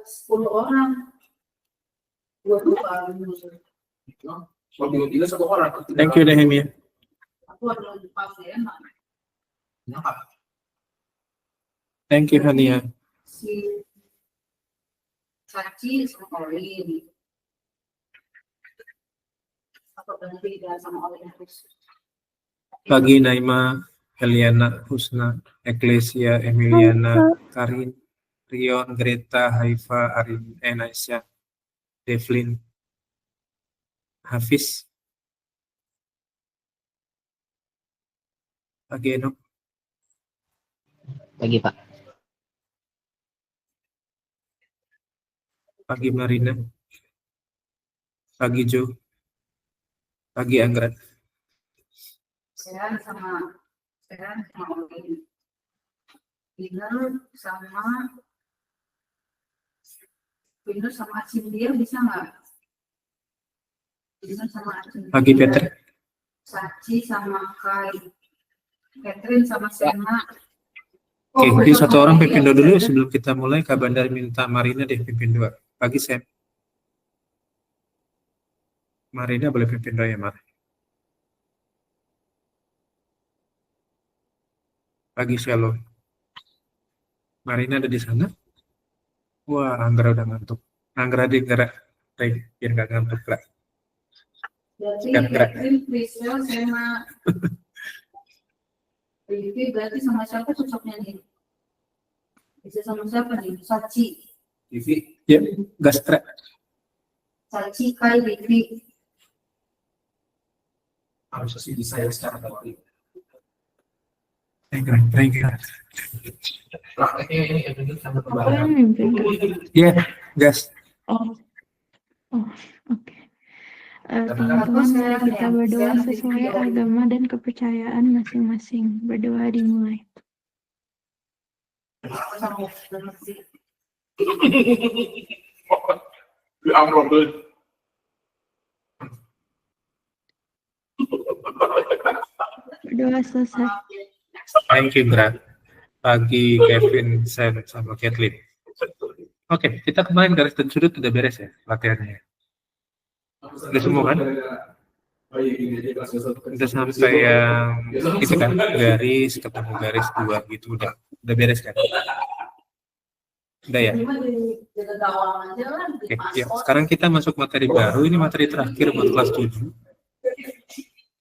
10 orang. 22. Kalau 1 orang. Thank you Nehemia. Aku ada lupa ya, Thank you Hania. si Caci sama Olin. Atau ganti sama Olin terus. Pagi Naima, Heliana, Husna, Eklesia, Emiliana, Karin, Rion, Greta, Haifa, Arin, Aisyah, Devlin, Hafiz. Pagi Eno. Pagi Pak. Pagi Marina. Pagi Jo. Pagi Anggra. Sekarang sama Olin. Winner sama Cindy bisa nggak? Winner sama Cindy. Pagi Peter. Sachi sama Kai. Catherine sama Sena. Oke, jadi satu orang pimpin dulu sebelum kita mulai. Kak Bandar minta Marina deh pimpin 2. Pagi Sam. Marina boleh pimpin 2 ya Mar. Pagi Shalom. Marina ada di sana. Wah, Anggra udah ngantuk. Anggra di gerak. Biar nggak ngantuk lah. Jadi Catherine, Priscil, sama Vivi berarti sama siapa cocoknya nih? Bisa sama siapa nih? Sachi. Vivi. Ya, Gastra. Sachi, Kai, Vivi. Harus sih bisa ya secara teori. Thank you. Prakteknya ini sama Aku yang mimpin. Ya, gas. Oh, oke. Teman-teman, mari kita berdoa sesuai agama dan kepercayaan masing-masing. Berdoa dimulai. Berdoa selesai. Thank you, Gra. Pagi Kevin, Sam, sama Kathleen. Oke, kita kemarin garis dan sudut udah beres ya latihannya. Udah semua kan? Udah sampai yang itu kan garis ketemu garis 2 gitu udah beres kan? Udah ya? Oke, ya. Sekarang kita masuk materi baru. Ini materi terakhir buat kelas 7.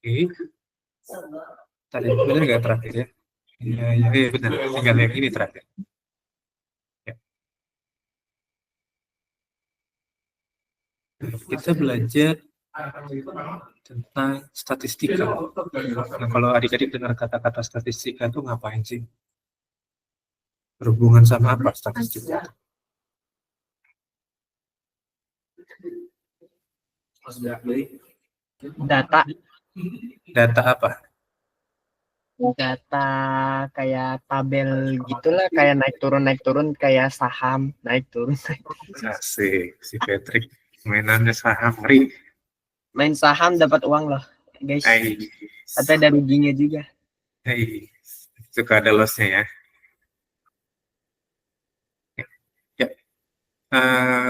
Oke. Tadi benar nggak terakhir ya? Iya benar. Tinggal yang ini terakhir. Ya. Kita belajar tentang statistika. Nah, kalau adik-adik dengar kata-kata statistika itu ngapain sih? Berhubungan sama apa statistika? Data. Data apa? Data kayak tabel gitulah, kayak naik turun kayak saham naik turun. Asik, si Patrick mainannya saham ngeri. Main saham dapat uang loh guys. Atau ada ruginya juga. Suka ada lossnya ya. Ya,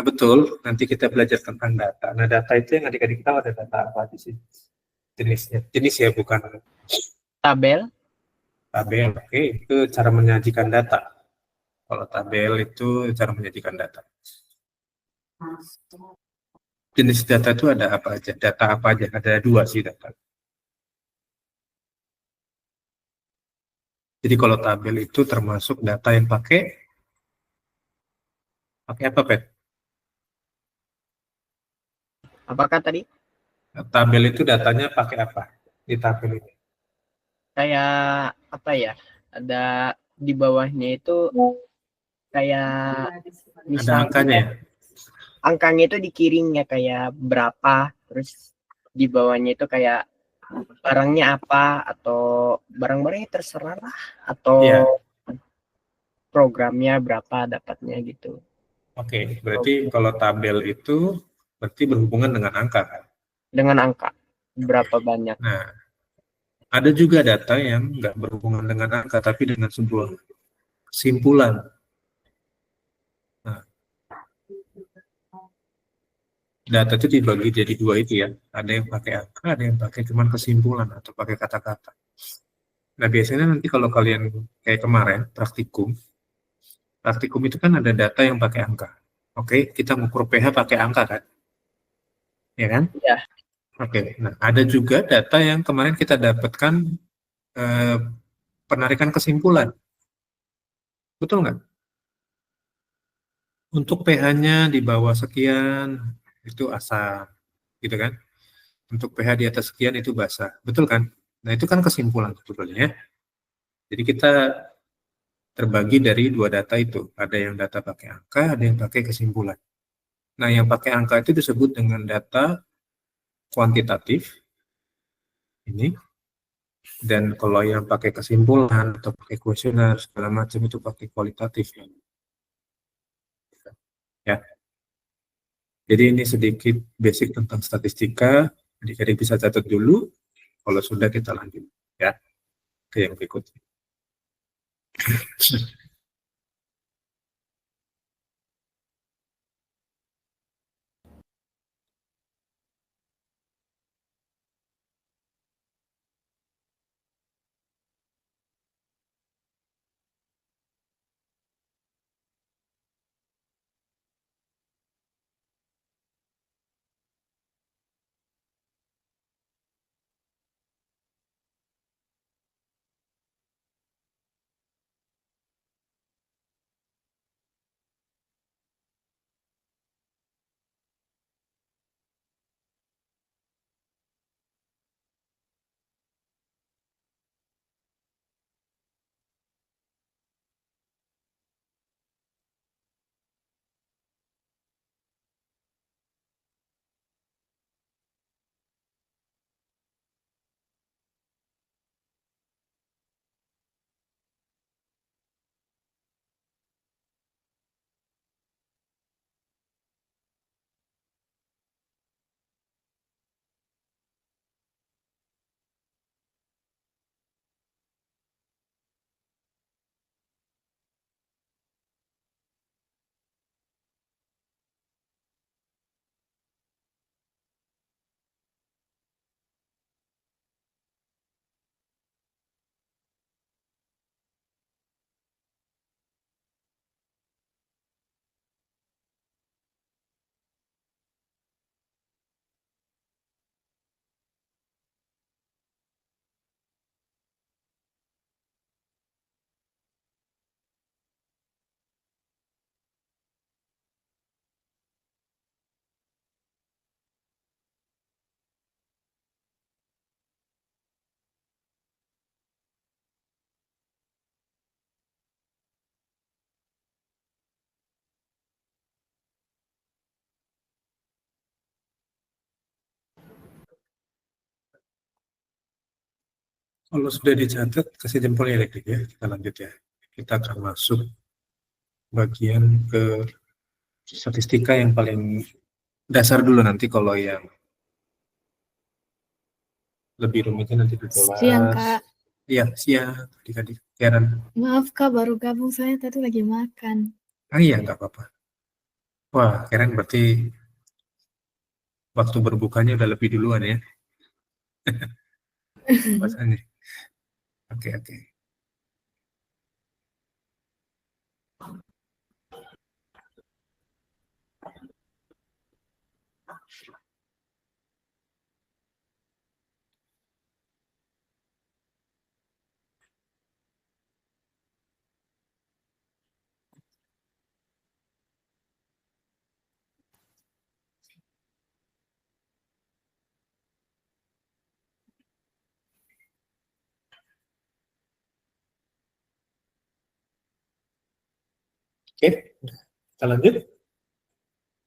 betul. Nanti kita belajar tentang data. Nah, data itu yang adik-adik tahu ada data apa aja sih? Jenis ya, bukan Tabel. Oke. Itu cara menyajikan data. Kalau tabel itu cara menyajikan data. Jenis data itu ada apa aja? Data apa aja? Ada 2 sih data. Jadi kalau tabel itu termasuk data yang pakai apa, Pet? Apakah tadi? Tabel itu datanya pakai apa di tabel ini? Kayak apa ya? Ada di bawahnya itu kayak Ada angkanya ya? Angkanya itu dikiring ya, kayak berapa, terus di bawahnya itu kayak barangnya apa, atau barang-barangnya terserah lah, atau programnya berapa dapatnya gitu. Oke, berarti kalau tabel itu berarti berhubungan dengan angka kan? Dengan angka, berapa banyak. Nah, ada juga data yang nggak berhubungan dengan angka, tapi dengan sebuah kesimpulan. Nah, data itu dibagi jadi dua itu ya. Ada yang pakai angka, ada yang pakai cuman kesimpulan atau pakai kata-kata. Nah, biasanya nanti kalau kalian kayak kemarin praktikum, praktikum itu kan ada data yang pakai angka. Oke, kita ngukur pH pakai angka kan? Ya kan? Ya. Oke. Nah, ada juga data yang kemarin kita dapatkan eh, penarikan kesimpulan. Betul nggak? Untuk pH-nya di bawah sekian itu asam, gitu kan? Untuk pH di atas sekian itu basa, betul kan? Nah, itu kan kesimpulan sebetulnya ya. Jadi kita terbagi dari dua data itu. Ada yang data pakai angka, ada yang pakai kesimpulan. Nah, yang pakai angka itu disebut dengan data kuantitatif ini. Dan kalau yang pakai kesimpulan atau pakai kuesioner segala macam itu pakai kualitatif. Ya. Jadi ini sedikit basic tentang statistika. Adik-adik bisa catat dulu. Kalau sudah kita lanjut ya ke yang berikutnya. Kalau sudah dicatat, kasih jempol ya, ya. Kita lanjut ya. Kita akan masuk bagian ke statistika yang paling dasar dulu nanti kalau yang lebih rumitnya nanti di kelas. Siang, Kak. Iya, siang. Adik-adik. Karen. Maaf, Kak, baru gabung. Saya tadi lagi makan. Ah iya, nggak apa-apa. Wah, Karen berarti waktu berbukanya udah lebih duluan ya. Bahasanya. Oke, oke. Oke, kita lanjut.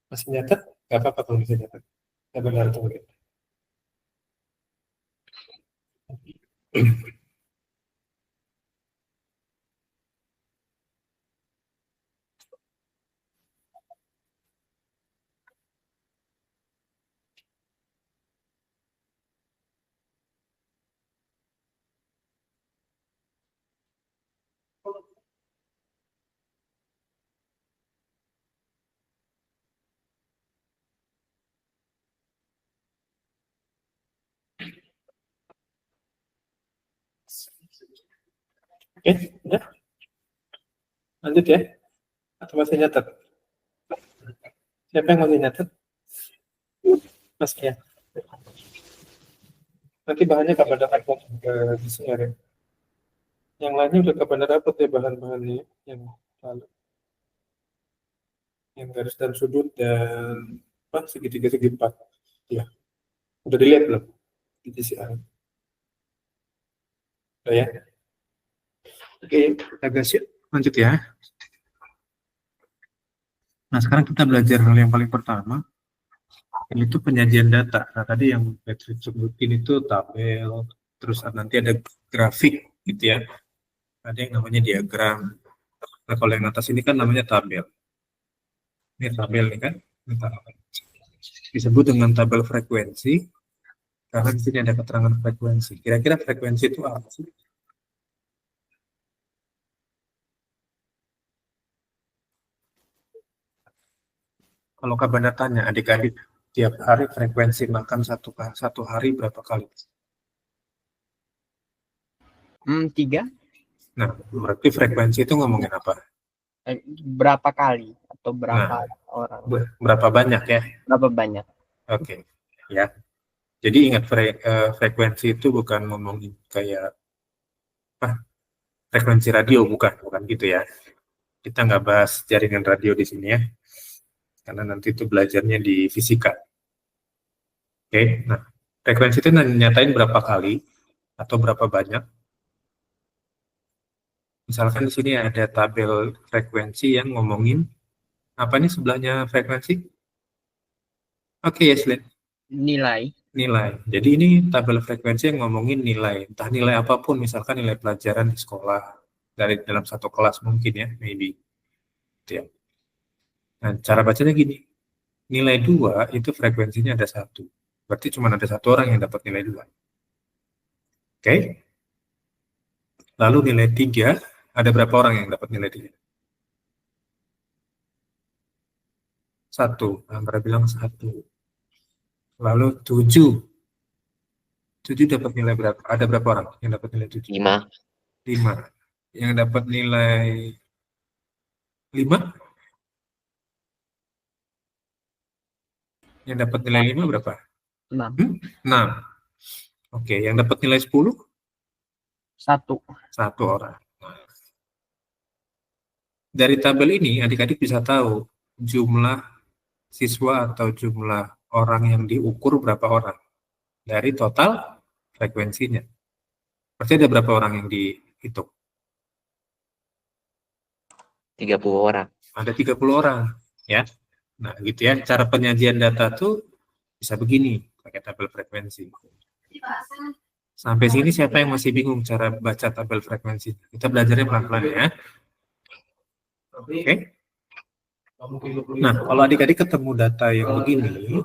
Masih nyatet? Nggak apa-apa kalau bisa nyatet. Ya benar itu mungkin. Oke, udah. Lanjut ya. Atau masih nyatet? Siapa yang masih nyatet? Mas ya. Nanti bahannya kapan dapat ke disearin. Yang lainnya udah kapan dapat ya bahan-bahannya yang lalu. Yang garis dan sudut dan segitiga segi empat. Ya. Udah dilihat belum? Di disearin. Udah ya. Oke, agak siap. Lanjut ya. Nah, sekarang kita belajar hal yang paling pertama, yaitu penyajian data. Nah, tadi yang Patrick sebutin itu tabel, terus nanti ada grafik gitu ya. Ada yang namanya diagram. Nah, kalau yang atas ini kan namanya tabel. Ini tabel nih kan. Ini tabel. Disebut dengan tabel frekuensi, karena di sini ada keterangan frekuensi. Kira-kira frekuensi itu apa sih? Kalau Kak Bandar tanya, adik-adik tiap hari frekuensi makan satu hari berapa kali? 3. Nah, berarti frekuensi itu ngomongin apa? Berapa kali atau berapa orang? Berapa banyak ya? Berapa banyak? Oke, ya. Jadi ingat frekuensi itu bukan ngomongin kayak frekuensi radio, bukan gitu ya. Kita nggak bahas jaringan radio di sini ya, karena nanti itu belajarnya di fisika. Oke, nah frekuensi itu nyatain berapa kali atau berapa banyak. Misalkan di sini ada tabel frekuensi yang ngomongin apa nih sebelahnya frekuensi? Oke, Yeslin. Nilai. Jadi ini tabel frekuensi yang ngomongin nilai, entah nilai apapun, misalkan nilai pelajaran di sekolah dari dalam satu kelas mungkin ya, maybe. Ya. Nah, cara bacanya gini, nilai 2 itu frekuensinya ada 1. Berarti cuma ada 1 orang yang dapat nilai 2. Oke? Lalu nilai 3, ada berapa orang yang dapat nilai 3? 1, Amra bilang 1. Lalu 7 dapat nilai berapa? Ada berapa orang yang dapat nilai 7? 5. Yang dapat nilai 5? Yang dapat nilai 5 berapa? 6. 6. Oke, yang dapat nilai 10? 1 orang. Dari tabel ini adik-adik bisa tahu jumlah siswa atau jumlah orang yang diukur berapa orang dari total frekuensinya. Berarti ada berapa orang yang dihitung? 30 orang. Ada 30 orang, ya. Nah, gitu ya. Cara penyajian data tuh bisa begini, pakai tabel frekuensi. Sampai sini siapa yang masih bingung cara baca tabel frekuensi? Kita belajarnya pelan-pelan ya. Oke. Nah, kalau adik-adik ketemu data yang begini,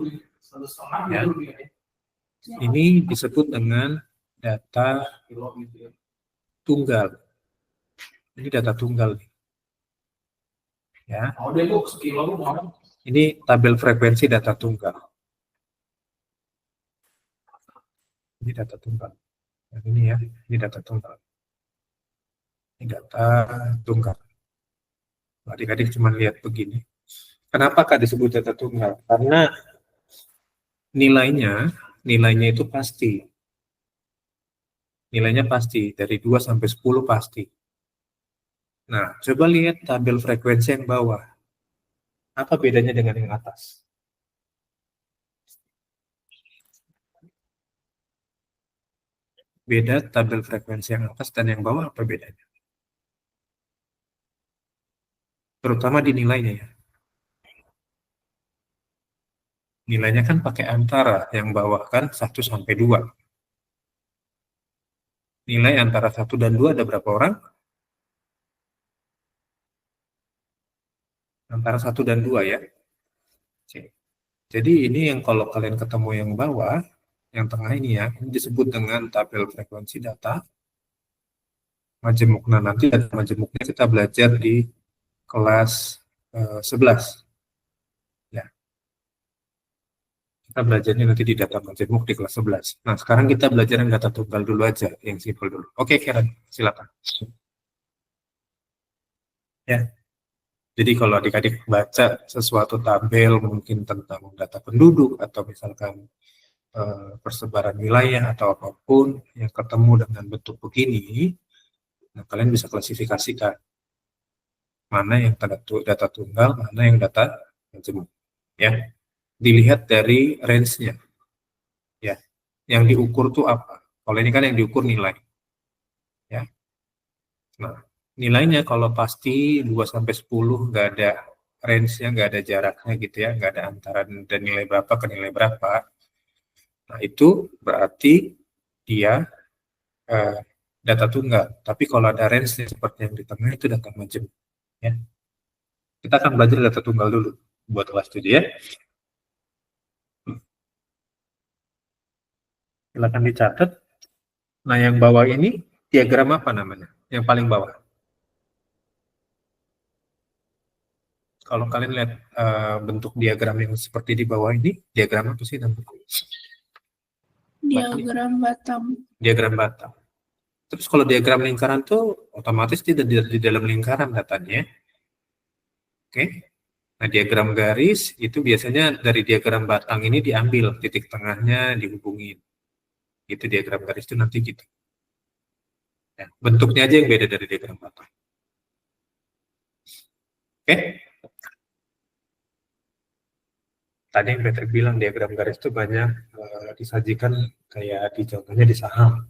ya, ini disebut dengan data tunggal. Ini data tunggal. Ya. Ini tabel frekuensi data tunggal. Ini data tunggal. Yang ini ya, ini data tunggal. Ini data tunggal. Adik-adik cuma lihat begini. Kenapa Kak disebut data tunggal? Karena nilainya itu pasti. Nilainya pasti, dari 2 sampai 10 pasti. Nah, coba lihat tabel frekuensi yang bawah. Apa bedanya dengan yang atas? Beda tabel frekuensi yang atas dan yang bawah apa bedanya? Terutama di nilainya ya. Nilainya kan pakai antara, yang bawah kan 1 sampai 2. Nilai antara 1 dan 2 ada berapa orang? Antara 1 dan 2 ya. Oke. Jadi ini yang kalau kalian ketemu yang bawah, yang tengah ini ya, ini disebut dengan tabel frekuensi data majemuk. Nah, nanti ada majemuknya kita belajar di kelas 11. Ya. Kita belajarnya nanti di data majemuk di kelas 11. Nah, sekarang kita belajar yang data tunggal dulu aja, yang simpel dulu. Oke, Karen, silakan. Ya. Jadi kalau adik-adik baca sesuatu tabel mungkin tentang data penduduk atau misalkan persebaran wilayah atau apapun yang ketemu dengan bentuk begini, nah kalian bisa klasifikasikan mana yang data tunggal, mana yang data majemuk. Ya, dilihat dari range-nya. Ya, yang diukur tuh apa? Kalau ini kan yang diukur nilai. Ya, nah nilainya kalau pasti 2 sampai 10 nggak ada range-nya, nggak ada jaraknya gitu ya, nggak ada antara dan nilai berapa ke nilai berapa. Nah, itu berarti dia data tunggal. Tapi kalau ada range-nya seperti yang di tengah itu data majemuk. Ya. Kita akan belajar data tunggal dulu buat kelas studi ya. Silakan dicatat. Nah, yang bawah ini diagram apa namanya? Yang paling bawah. Kalau kalian lihat bentuk diagram yang seperti di bawah ini, diagram apa sih namanya? Diagram Batam. Diagram Batam. Terus kalau diagram lingkaran tuh otomatis tidak di dalam lingkaran datanya. Oke. Nah, diagram garis itu biasanya dari diagram batang ini diambil titik tengahnya dihubungin. Itu diagram garis itu nanti gitu. Ya, bentuknya aja yang beda dari diagram batang. Oke. Tadi yang Patrick bilang diagram garis itu banyak disajikan kayak di contohnya di saham.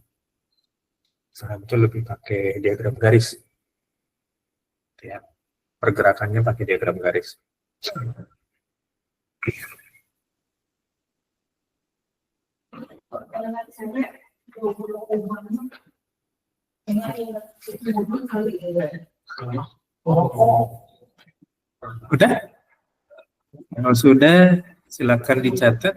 Saham itu lebih pakai diagram garis. Ya, pergerakannya pakai diagram garis. Udah? Kalau sudah, silakan dicatat.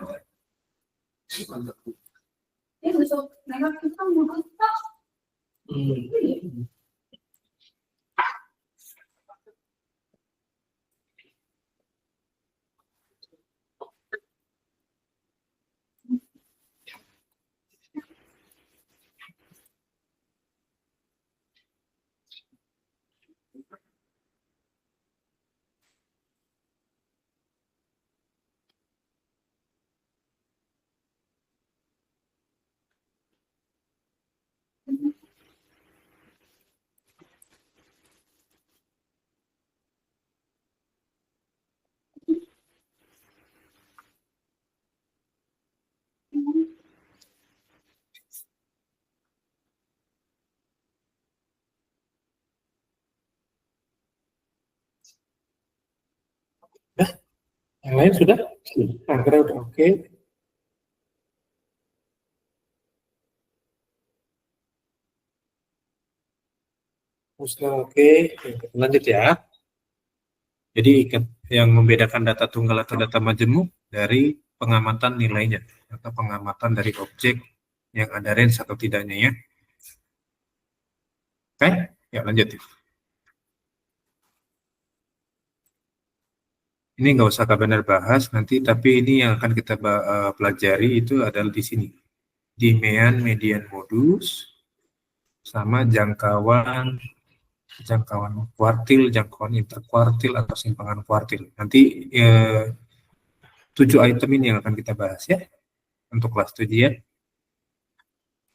Yang lain sudah? Akhirnya udah oke. Sudah oke. Lanjut ya. Jadi yang membedakan data tunggal atau data majemuk dari pengamatan nilainya atau pengamatan dari objek yang ada range atau tidaknya ya. Oke, ya lanjut. Ini nggak usah Kak Benar bahas nanti, tapi ini yang akan kita pelajari itu adalah di sini. Dimean median modus sama jangkauan kuartil, jangkauan interkuartil atau simpangan kuartil. Nanti 7 item ini yang akan kita bahas ya untuk kelas 7 ya.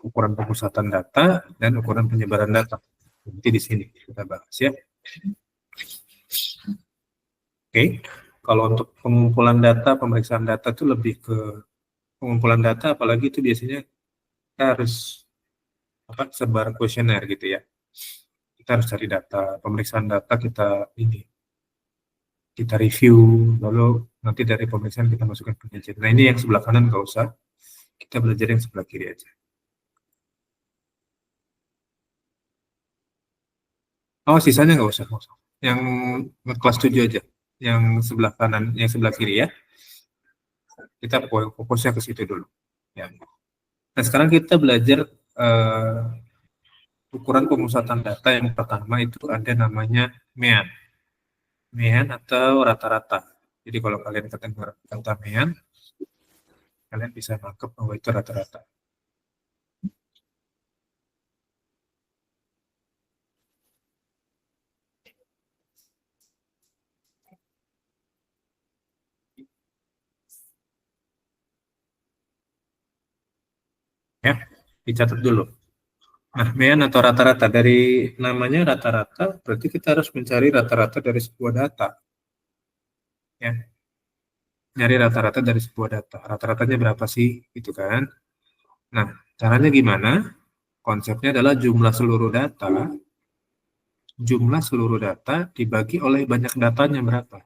Ukuran pemusatan data dan ukuran penyebaran data. Nanti di sini kita bahas ya. Oke. Kalau untuk pengumpulan data, pemeriksaan data itu lebih ke pengumpulan data, apalagi itu biasanya kita harus sebar kuesioner gitu ya. Kita harus cari data, pemeriksaan data kita review, lalu nanti dari pemeriksaan kita masukkan penelitian. Nah ini yang sebelah kanan nggak usah, kita belajar yang sebelah kiri aja. Oh sisanya nggak usah. Yang kelas 7 aja, yang sebelah kanan, yang sebelah kiri ya. Kita fokusnya ke situ dulu. Ya. Nah sekarang kita belajar ukuran pemusatan data yang pertama itu ada namanya mean. Mean atau rata-rata. Jadi kalau kalian kedengar kata mean, kalian bisa nangkep bahwa itu rata-rata. Dicatat dulu. Nah, median atau rata-rata, dari namanya rata-rata, berarti kita harus mencari rata-rata dari sebuah data. Ya. Nyari rata-rata dari sebuah data. Rata-ratanya berapa sih? Gitu kan. Nah, caranya gimana? Konsepnya adalah jumlah seluruh data. Jumlah seluruh data dibagi oleh banyak datanya berapa.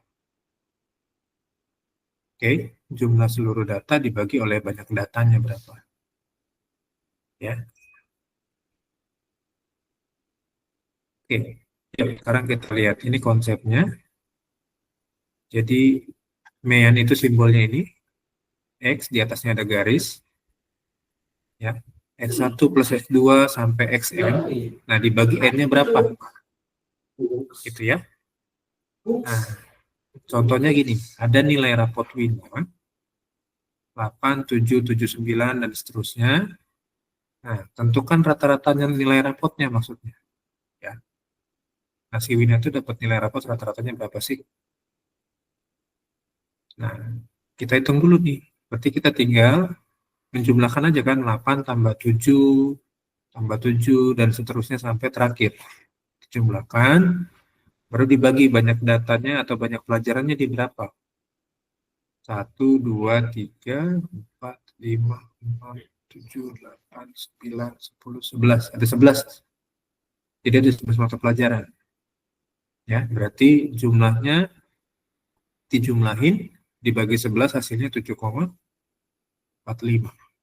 Oke, jumlah seluruh data dibagi oleh banyak datanya berapa. Ya. Oke, yuk, sekarang kita lihat ini konsepnya. Jadi median itu simbolnya ini, X, di atasnya ada garis. Ya, X1 plus X2 sampai XN. Nah, dibagi N-nya berapa? Gitu ya. Nah, contohnya gini, ada nilai rapot Winner, 8, 7, 7, 9, dan seterusnya. Nah, tentukan rata-ratanya nilai rapotnya maksudnya. Ya. Nah, si Winner itu dapat nilai rapot rata-ratanya berapa sih? Nah, kita hitung dulu nih. Berarti kita tinggal menjumlahkan aja kan, 8 tambah 7, dan seterusnya sampai terakhir. Dijumlahkan, baru dibagi banyak datanya atau banyak pelajarannya di berapa? 1, 2, 3, 4, 5, 6, 7, 8, 9, 10, 11. Ada 11. Jadi ada 11 mata pelajaran. Ya, berarti jumlahnya dijumlahin, dibagi 11 hasilnya 7,45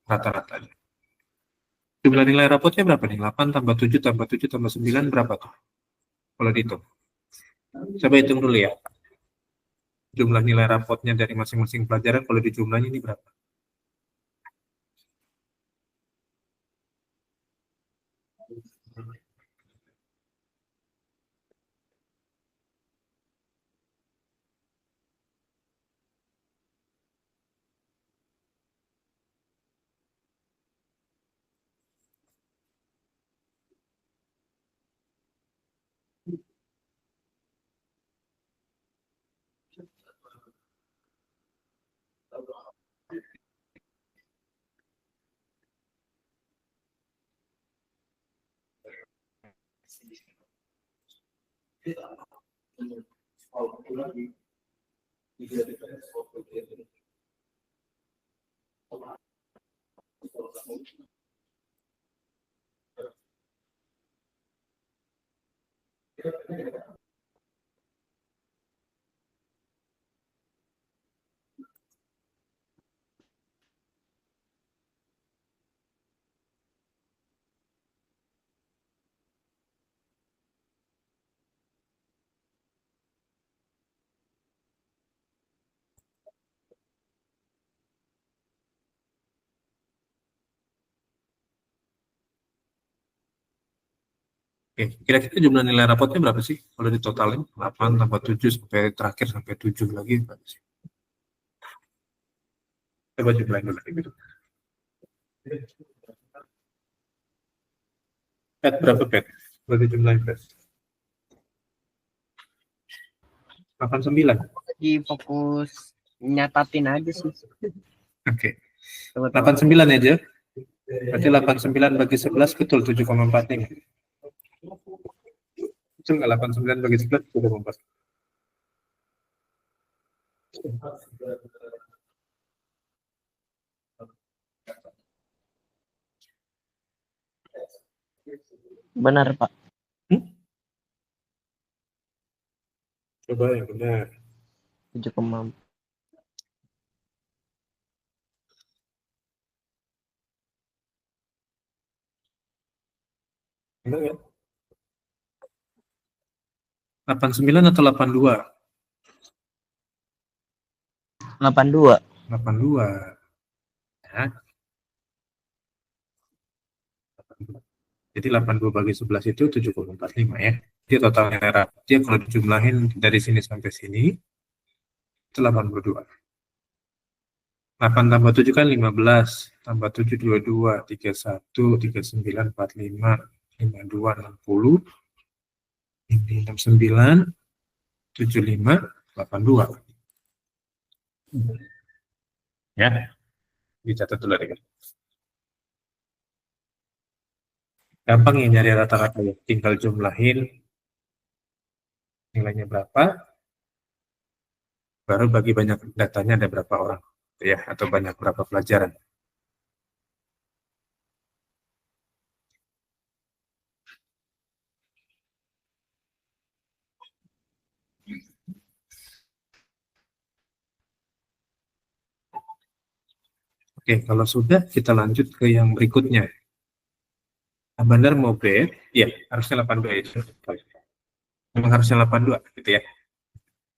rata-ratanya. Jumlah nilai rapotnya berapa nih? 8 tambah 7 tambah 7 tambah 9 berapa tuh? Kalau dihitung. Coba hitung dulu ya. Jumlah nilai rapotnya dari masing-masing pelajaran kalau dijumlahnya ini berapa? Oke, kira-kira jumlah nilai rapotnya berapa sih? Kalau ditotalin 8 tambah 7 sampai terakhir sampai 7 lagi berapa sih? Coba jumlahin dulu gitu. Pet berapa pet? Berarti jumlahin pet. 89. Lagi fokus nyatatin aja sih. Oke. Coba, 89 aja. Berarti 89 bagi 11 betul 7,45. Betul nggak 89 bagi 11 7,4? Benar, Pak. Coba yang benar. 7,4. Benar ya? 89 atau 82? 82. 82. Ya. Jadi 82 bagi 11 itu 7,45 ya. Dia totalnya dia kalau dijumlahin dari sini sampai sini itu 82. 8 tambah 7 kan 15, tambah 7 22, 31, 39, 45, 52, 60, ini 69, 75, 82. Ya, dicatat dulu deh. Gampang ya nyari rata-rata ya. Tinggal jumlahin nilainya berapa, baru bagi banyak datanya ada berapa orang, ya, atau banyak berapa pelajaran. Oke, kalau sudah kita lanjut ke yang berikutnya. Benar mau B, ya harusnya 82 itu. Memang harusnya 82 gitu ya.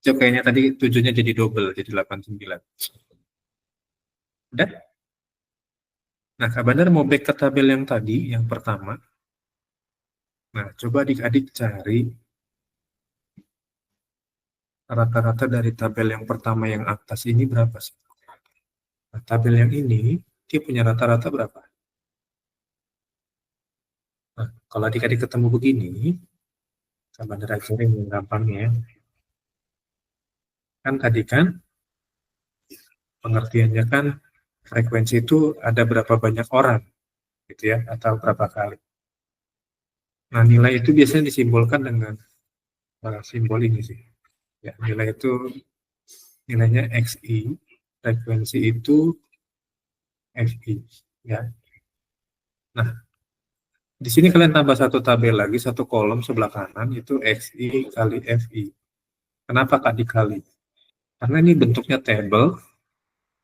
So, kayaknya tadi 7-nya jadi double, jadi 89. Udah? Nah, Kak Bandar mau back ke tabel yang tadi, yang pertama. Nah, coba adik-adik cari rata-rata dari tabel yang pertama yang atas ini berapa sih? Nah, tabel yang ini, dia punya rata-rata berapa? Nah, kalau adik-adik ketemu begini, Kak Bandar ajarin yang gampangnya. Kan tadi kan, pengertiannya kan, frekuensi itu ada berapa banyak orang, gitu ya, atau berapa kali. Nah, nilai itu biasanya disimbolkan dengan simbol ini sih. Ya, nilai itu nilainya XI, frekuensi itu FI. Ya. Nah, di sini kalian tambah satu tabel lagi, satu kolom sebelah kanan itu XI kali FI. Kenapa Kak dikali? Karena ini bentuknya table.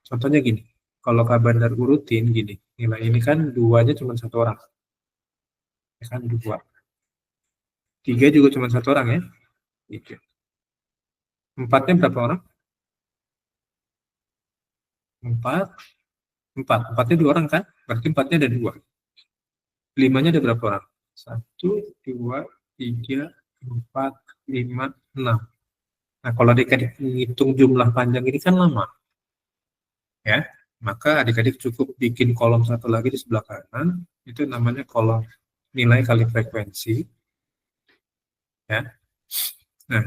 Contohnya gini, kalau Kak Bandar urutin gini, nilai ini kan duanya cuma satu orang. Ya kan dua. Tiga juga cuma satu orang ya. Tiga. Empatnya berapa orang? Empat. Empat. Empatnya dua orang kan? Berarti empatnya ada dua. Limanya ada berapa orang? Satu, dua, tiga, empat, lima, enam. Nah, kalau adik-adik menghitung jumlah panjang ini kan lama. Ya, maka adik-adik cukup bikin kolom satu lagi di sebelah kanan. Itu namanya kolom nilai kali frekuensi. Ya. Nah,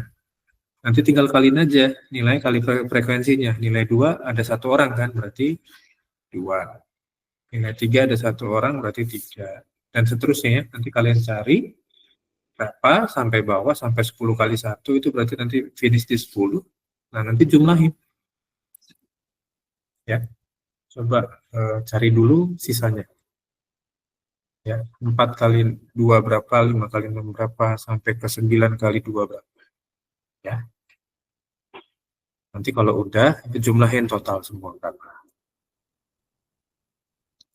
nanti tinggal kaliin aja nilai kali frekuensinya. Nilai 2 ada satu orang kan, berarti 2. Nilai 3 ada satu orang, berarti 3. Dan seterusnya ya. Nanti kalian cari berapa sampai bawah, sampai 10 kali 1, itu berarti nanti finish di 10. Nah, nanti jumlahin. Ya, coba cari dulu sisanya. Ya, 4 kali 2 berapa, 5 kali 6 berapa, sampai ke 9 kali 2 berapa. Ya. Nanti kalau udah, itu jumlahin total semua berapa.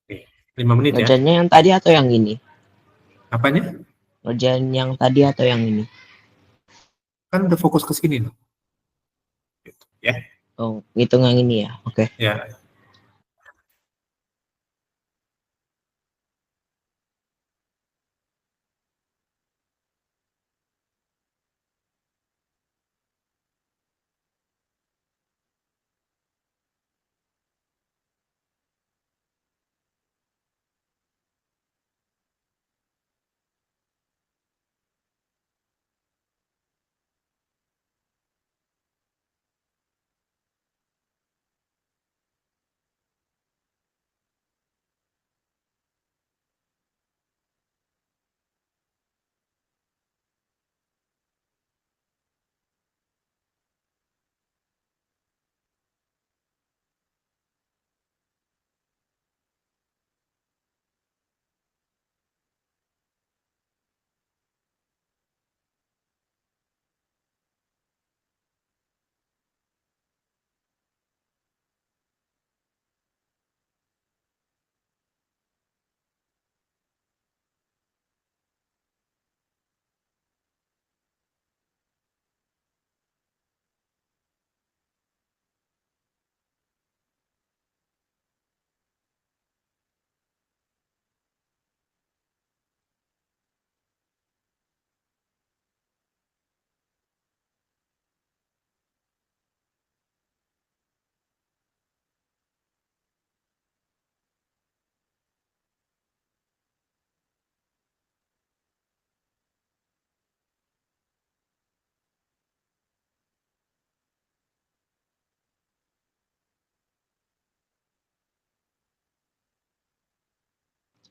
Oke, 5 menit ya. Ngerjainnya yang tadi atau yang ini? Apanya? Ngerjain yang tadi atau yang ini? Kan udah fokus ke sini loh. Gitu, ya. Oh, ngitung yang ini ya. Oke. Ya.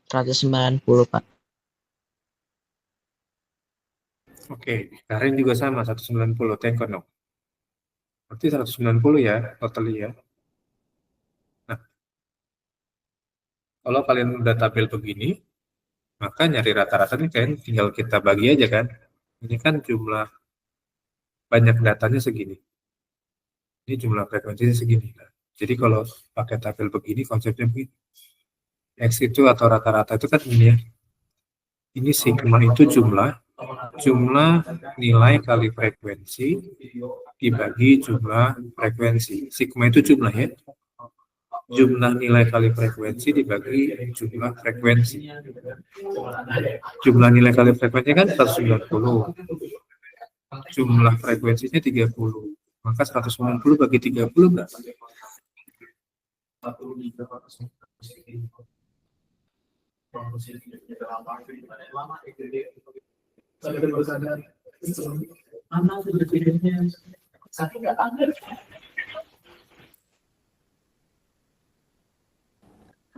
Seratus 190, Pak. Oke, Karin juga sama 190 Tengkono. Berarti 190 ya totally ya. Nah, kalau kalian udah tabel begini, maka nyari rata-ratanya kalian tinggal kita bagi aja kan. Ini kan jumlah banyak datanya segini. Ini jumlah frekuensinya segini. Nah, jadi kalau pakai tabel begini konsepnya begini. X itu atau rata-rata itu kan ini ya. Ini sigma itu jumlah nilai kali frekuensi dibagi jumlah frekuensi. Sigma itu jumlah ya. Jumlah nilai kali frekuensi dibagi jumlah frekuensi. Jumlah nilai kali frekuensi kan 190. Jumlah frekuensinya 30. Maka 190 bagi 30 berapa?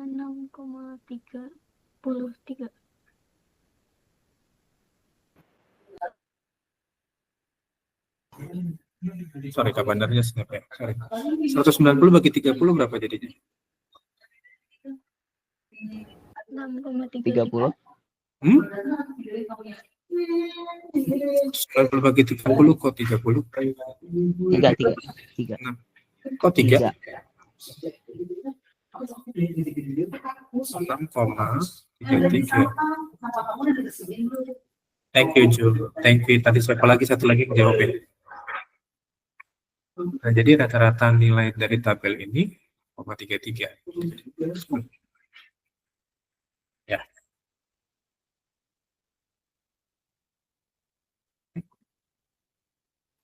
Enam koma tiga puluh tiga. Sorry, kabandarnya snap ya. Sorry. 190 bagi 30 berapa jadinya? 6,30. 30. 90 bagi 30 kok 30? 3. Kok 3? 3. 6,33. Thank you, Ju. Thank you. Tadi siapa lagi? Satu lagi yang jawab ya. Nah, jadi rata-rata nilai dari tabel ini 0,33. Ya.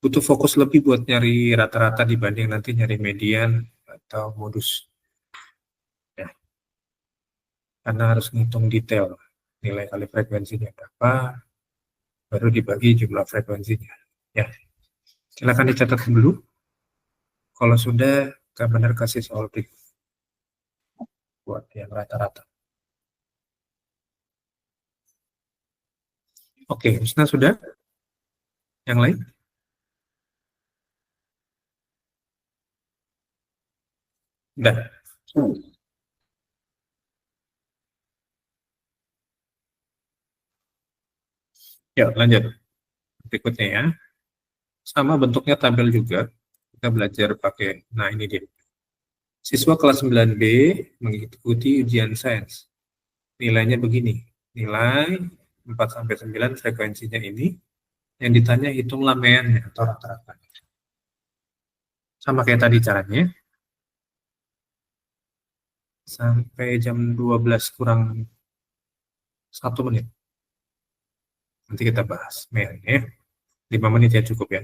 Butuh fokus lebih buat nyari rata-rata dibanding nanti nyari median atau modus. Ya. Karena harus ngitung detail nilai kali frekuensinya berapa, baru dibagi jumlah frekuensinya. Ya. Silakan dicatat dulu. Kalau sudah, benar kasih solving buat yang rata-rata. Oke, Husna sudah? Yang lain? Udah. Ya, lanjut. Berikutnya ya. Sama bentuknya tabel juga. Kita belajar pakai, nah ini dia. Siswa kelas 9B mengikuti ujian sains. Nilainya begini. Nilai 4-9 frekuensinya ini. Yang ditanya hitung lamaiannya atau rata-rata. Sama kayak tadi caranya. Sampai jam 12 kurang 1 menit. Nanti kita bahas. Ya. 5 menit ya cukup ya.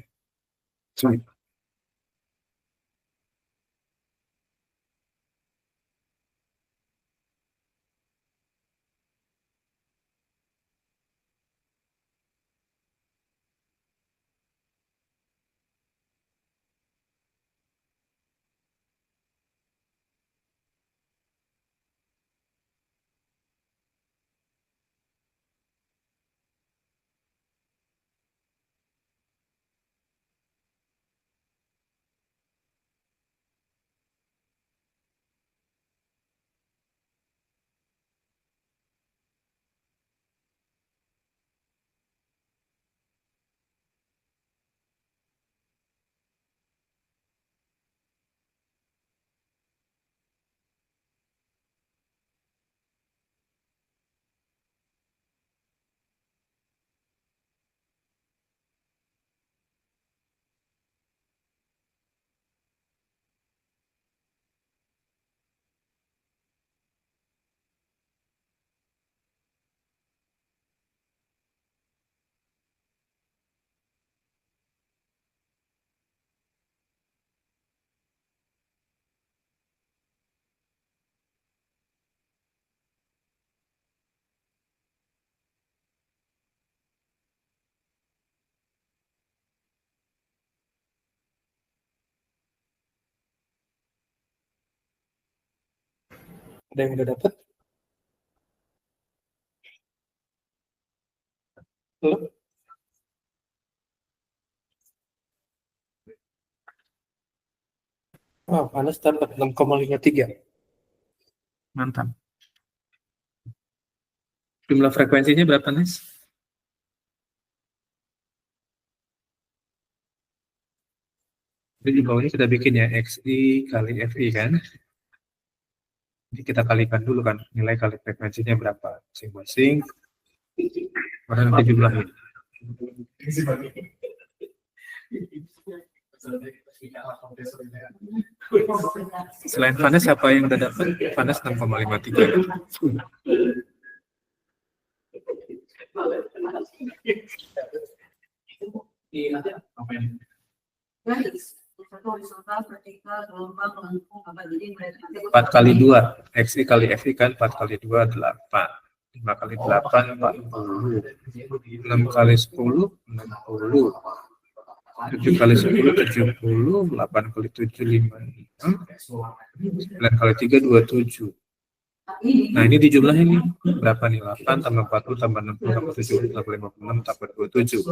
Ada yang udah dapat? Belum? Oh, Anas dapat 6,53. Mantap. Jumlah frekuensinya berapa, Nes? Jadi di bawahnya kita bikin ya, XI kali FI kan. Jadi kita kalikan dulu kan, nilai kali frekuensinya berapa masing-masing. Kemudian nanti jumlahin. Selain Vanes, siapa yang udah dapat? Vanes 6,53. Garis satu horizontal vertikal gelombang lengkung apa jadi mereka 4 kali 2, XI kali FI kan 4 kali 2, 8. 5 kali 8, 40. 6 kali 10, 60. 7 kali 10, 70. 8 kali 7, 56. 9 kali 3, 27. Nah, ini dijumlahin nih. Berapa nih? 8 tambah 40 tambah 60 tambah 70 tambah 56 tambah 27.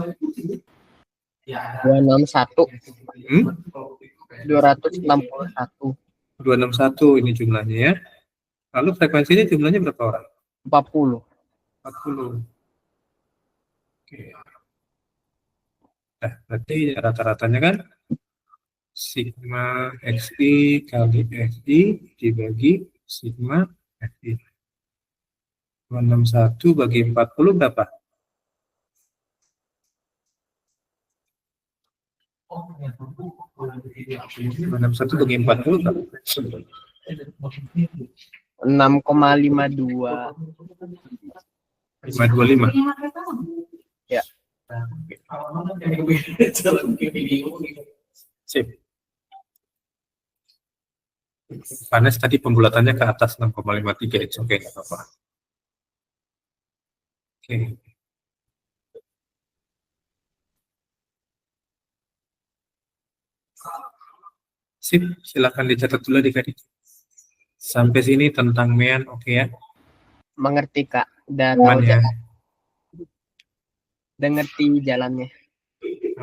261. 261. 261 ini jumlahnya ya. Lalu frekuensinya jumlahnya berapa orang? 40. 40. Oke. Nah, berarti rata-ratanya kan sigma XI kali FI dibagi sigma FI. 261 bagi 40 berapa? 261 bagi 40 berapa? 6,52. 525. Ya. Sip. Panas tadi pembulatannya ke atas 6,53, itu oke, nggak apa-apa. Oke. Sip, silakan dicatat dulu adik-adik. Sampai sini tentang mean, oke ya? Mengerti Kak, dan Aman tahu ya? jalan, dan ngerti jalannya.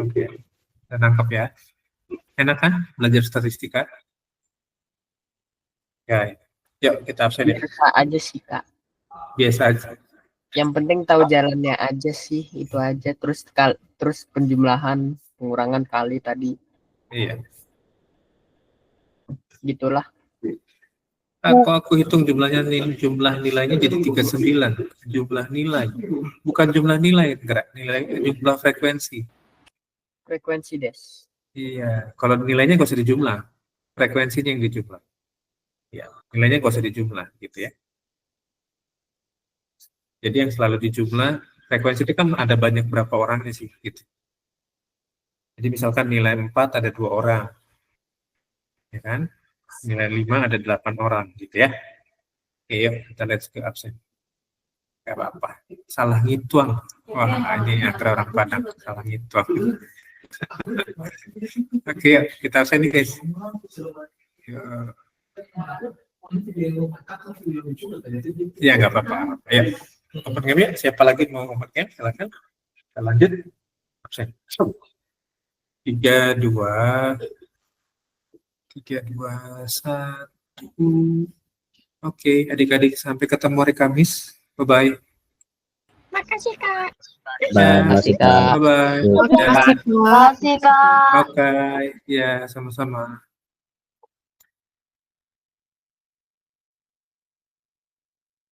Oke. Dan nangkep ya. Enak kan belajar statistika? Ya, yuk kita absen ya. Biasa aja sih Kak. Biasa aja. Yang penting tahu jalannya aja sih, itu aja. Terus penjumlahan, pengurangan kali tadi, Iya. gitulah. Aku hitung jumlahnya nih, jumlah nilainya jadi 39. Jumlah nilai. Bukan jumlah nilai, gerak nilai jumlah frekuensi. Frekuensi des. Iya, kalau nilainya nggak usah dijumlah, frekuensinya yang dijumlah. Ya, nilainya nggak usah dijumlah, gitu ya. Jadi yang selalu dijumlah, frekuensi itu kan ada banyak berapa orangnya sih, gitu. Jadi misalkan nilai 4 ada 2 orang, ya kan? Nilai 5 ada 8 orang, gitu ya. Oke, yuk kita lihat ke absen. Gak apa-apa, salah ngitung. Wah, ini antara orang Padang, salah ngitung. Oke, yuk, kita absen nih guys. Ya, nggak apa-apa. Ayo, open game ya. Siapa lagi mau open game? Silakan. Kita lanjut. Absen. 3, 2, 1. Oke, adik-adik sampai ketemu hari Kamis. Bye-bye. Makasih Kak. Makasih, Kak. Bye-bye. Makasih, Kak. Makasih Kak. Oke, ya sama-sama.